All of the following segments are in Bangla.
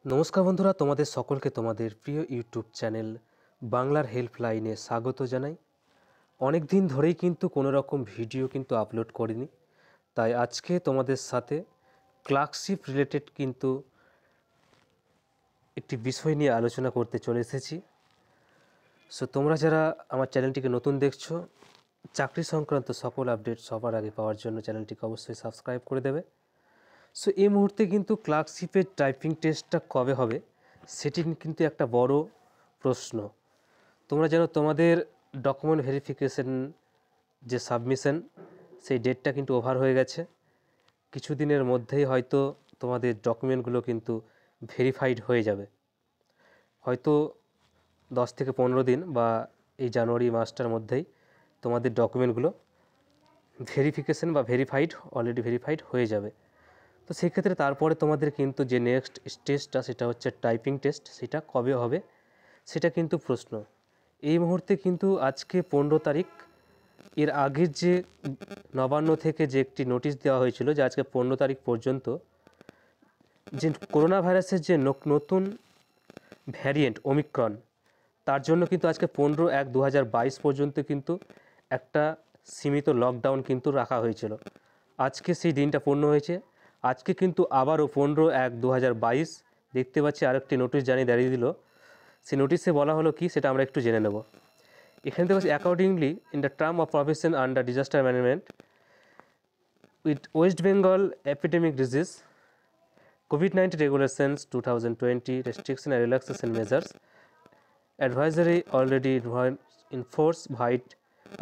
নমস্কার বন্ধুরা, তোমাদের সকলকে তোমাদের প্রিয় ইউটিউব চ্যানেল বাংলার হেল্পলাইনে স্বাগত জানাই। অনেক দিন ধরেই কিন্তু কোনো রকম ভিডিও কিন্তু আপলোড করিনি, তাই আজকে তোমাদের সাথে ক্লার্কশিপ রিলেটেড কিন্তু একটি বিষয় নিয়ে আলোচনা করতে চলে এসেছি। সো তোমরা যারা আমার চ্যানেলটিকে নতুন দেখছো, চাকরি সংক্রান্ত সকল আপডেট সবার আগে পাওয়ার জন্য চ্যানেলটিকে অবশ্যই সাবস্ক্রাইব করে দেবে। সো এই মুহূর্তে কিন্তু ক্লার্কশিপের টাইপিং টেস্টটা কবে হবে সেটি কিন্তু একটা বড় প্রশ্ন। তোমরা জানো তোমাদের ডকুমেন্ট ভেরিফিকেশন যে সাবমিশন, সেই ডেটটা কিন্তু ওভার হয়ে গেছে। কিছুদিনের মধ্যেই হয়তো তোমাদের ডকুমেন্টগুলো কিন্তু ভেরিফাইড হয়ে যাবে। হয়তো 10 থেকে 15 দিন বা এই জানুয়ারি মাসটার মধ্যেই তোমাদের ডকুমেন্টগুলো ভেরিফিকেশন বা অলরেডি ভেরিফাইড হয়ে যাবে। তো সেক্ষেত্রে তারপরে তোমাদের কিন্তু যে নেক্সট স্টেজটা সেটা হচ্ছে টাইপিং টেস্ট, সেটা কবে হবে সেটা কিন্তু প্রশ্ন। এই মুহূর্তে কিন্তু আজকে 15 তারিখ, এর আগের যে নবান্ন থেকে যে একটি নোটিশ দেওয়া হয়েছিল যে আজকে 15 তারিখ পর্যন্ত যে করোনা ভাইরাসের যে নতুন ভ্যারিয়েন্ট ওমিক্রন, তার জন্য কিন্তু আজকে 15/1/2022 পর্যন্ত কিন্তু একটা সীমিত লকডাউন কিন্তু রাখা হয়েছিল। আজকে সেই দিনটা পূর্ণ হয়েছে। আজকে কিন্তু আবারও 15/1/2022 দেখতে পাচ্ছি আরেকটি নোটিশ জানিয়ে দাঁড়িয়ে দিল। সেই নোটিশে বলা হলো কি সেটা আমরা একটু জেনে নেব। এখানে দেখো, accordingly in the term of profession under disaster management with West Bengal epidemic disease COVID-19 regulations 2020 restriction and relaxation measures advisory already in force by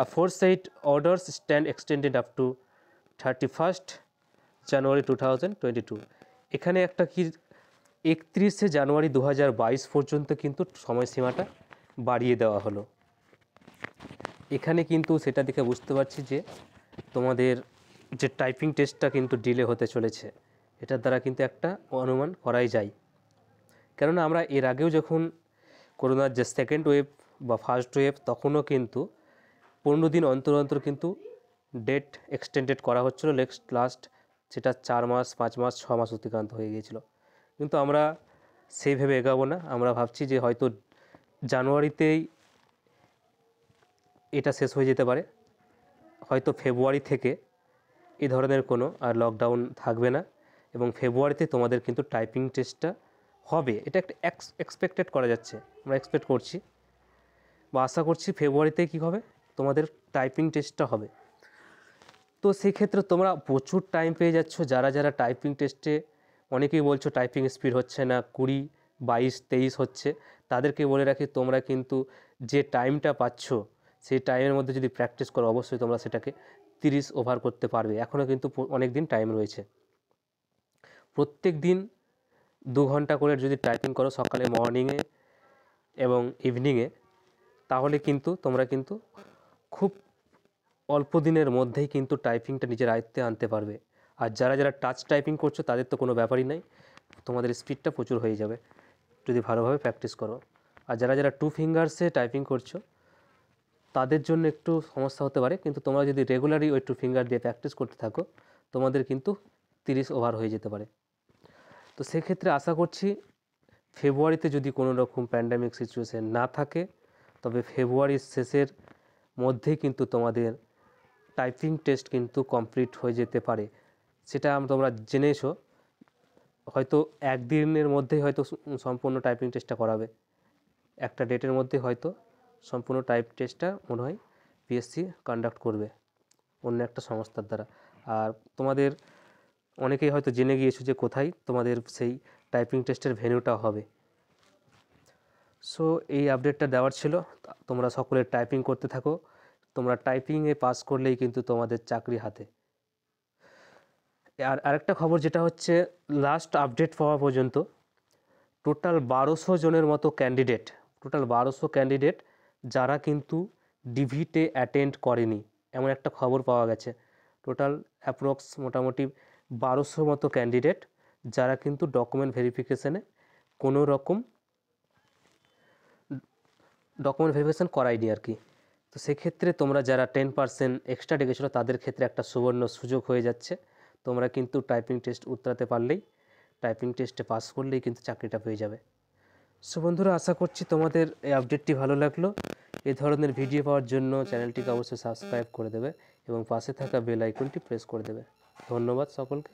aforesaid orders stand extended up to 31st January 2022। এখানে একটা কি 31শে জানুয়ারি 2022 পর্যন্ত কিন্তু সময়সীমাটা বাড়িয়ে দেওয়া হলো। এখানে কিন্তু সেটা দেখে বুঝতে পারছি যে তোমাদের যে টাইপিং টেস্টটা কিন্তু ডিলে হতে চলেছে, এটার দ্বারা কিন্তু একটা অনুমান করাই যায়। কেননা আমরা এর আগেও যখন করোনার যে সেকেন্ড ওয়েভ বা ফার্স্ট ওয়েভ, তখনও কিন্তু 15 দিন অন্তর অন্তর কিন্তু ডেট এক্সটেন্ডেড করা হচ্ছিলো। লাস্ট সেটা 4 মাস, 5 মাস, 6 মাস অতিক্রান্ত হয়ে গিয়েছিল। কিন্তু আমরা সেইভাবে এগাবো না। আমরা ভাবছি যে হয়তো জানুয়ারিতেই এটা শেষ হয়ে যেতে পারে। হয়তো ফেব্রুয়ারি থেকে এই ধরনের কোনো আর লকডাউন থাকবে না এবং ফেব্রুয়ারিতে তোমাদের কিন্তু টাইপিং টেস্টটা হবে। এটা একটা এক্সপেক্টেড করা যাচ্ছে, আমরা এক্সপেক্ট করছি বা আশা করছি ফেব্রুয়ারিতে কী হবে, তোমাদের টাইপিং টেস্টটা হবে। তো সেক্ষেত্রে তোমরা প্রচুর টাইম পেয়ে যাচ্ছ। যারা যারা টাইপিং টেস্টে, অনেকেই বলছো টাইপিং স্পিড হচ্ছে না, 20, 22, 23 হচ্ছে, তাদেরকে বলে রাখি তোমরা কিন্তু যে টাইমটা পাচ্ছ সেই টাইমের মধ্যে যদি প্র্যাকটিস করো অবশ্যই তোমরা সেটাকে 30 ওভার করতে পারবে। এখনও কিন্তু অনেক দিন টাইম রয়েছে। প্রত্যেক দিন 2 ঘন্টা করে যদি টাইপিং করো সকালে, মর্নিংয়ে এবং ইভিনিংয়ে, তাহলে কিন্তু তোমরা কিন্তু খুব অল্প দিনের মধ্যেই কিন্তু টাইপিংটা নিজের আয়ত্তে আনতে পারবে। আর যারা যারা টাচ টাইপিং করছো তাদের তো কোনো ব্যাপারই নাই, তোমাদের স্পিডটা প্রচুর হয়ে যাবে যদি ভালোভাবে প্র্যাকটিস করো। আর যারা যারা 2 ফিঙ্গার্সে টাইপিং করছো তাদের জন্য একটু সমস্যা হতে পারে, কিন্তু তোমরা যদি রেগুলারই ওই 2 ফিঙ্গার দিয়ে প্র্যাকটিস করতে থাকো তোমাদের কিন্তু 30 ওভার হয়ে যেতে পারে। তো সেক্ষেত্রে আশা করছি ফেব্রুয়ারিতে যদি কোনো রকম প্যান্ডেমিক সিচুয়েশন না থাকে, তবে ফেব্রুয়ারির শেষের মধ্যেই কিন্তু তোমাদের টাইপিং টেস্ট কিন্তু কমপ্লিট হয়ে যেতে পারে। সেটা তোমরা জেনেছো, হয়তো একদিনের মধ্যেই হয়তো সম্পূর্ণ টাইপিং টেস্টটা করাবে। একটা ডেটের মধ্যে হয়তো সম্পূর্ণ টাইপ টেস্টটা মনে হয় পিএসসি কন্ডাক্ট করবে অন্য একটা সংস্থার দ্বারা। আর তোমাদের অনেকেই হয়তো জেনে গিয়েছো যে কোথায় তোমাদের সেই টাইপিং টেস্টের ভেন্যুটা হবে। সো এই আপডেটটা দেওয়ার ছিল। তোমরা সকলে টাইপিং করতে থাকো। তোমরা টাইপিংয়ে পাস করলেই কিন্তু তোমাদের চাকরি হাতে। আর আরেকটা খবর যেটা হচ্ছে, লাস্ট আপডেট পাওয়া পর্যন্ত টোটাল 1200 জনের মতো ক্যান্ডিডেট যারা কিন্তু ডিভিতে অ্যাটেন্ড করেনি, এমন একটা খবর পাওয়া গেছে। টোটাল অ্যাপ্রক্স মোটামুটি 1200 মতো ক্যান্ডিডেট যারা কিন্তু ডকুমেন্ট ভেরিফিকেশানে কোনো রকম ডকুমেন্ট ভেরিফিকেশান করায়নি আর কি। তো সেক্ষেত্রে তোমরা যারা 10% এক্সট্রা ডেকেছিলো তাদের ক্ষেত্রে একটা সুবর্ণ সুযোগ হয়ে যাচ্ছে। তোমরা কিন্তু টাইপিং টেস্ট উতরাতে পারলেই টাইপিং টেস্টে পাস করলেই কিন্তু চাকরিটা পেয়ে যাবে। সো বন্ধুরা, আশা করছি তোমাদের এই আপডেটটি ভালো লাগলো। এই ধরনের ভিডিও পাওয়ার জন্য চ্যানেলটিকে অবশ্যই সাবস্ক্রাইব করে দেবে এবং পাশে থাকা বেল আইকনটি প্রেস করে দেবে। ধন্যবাদ সকলকে।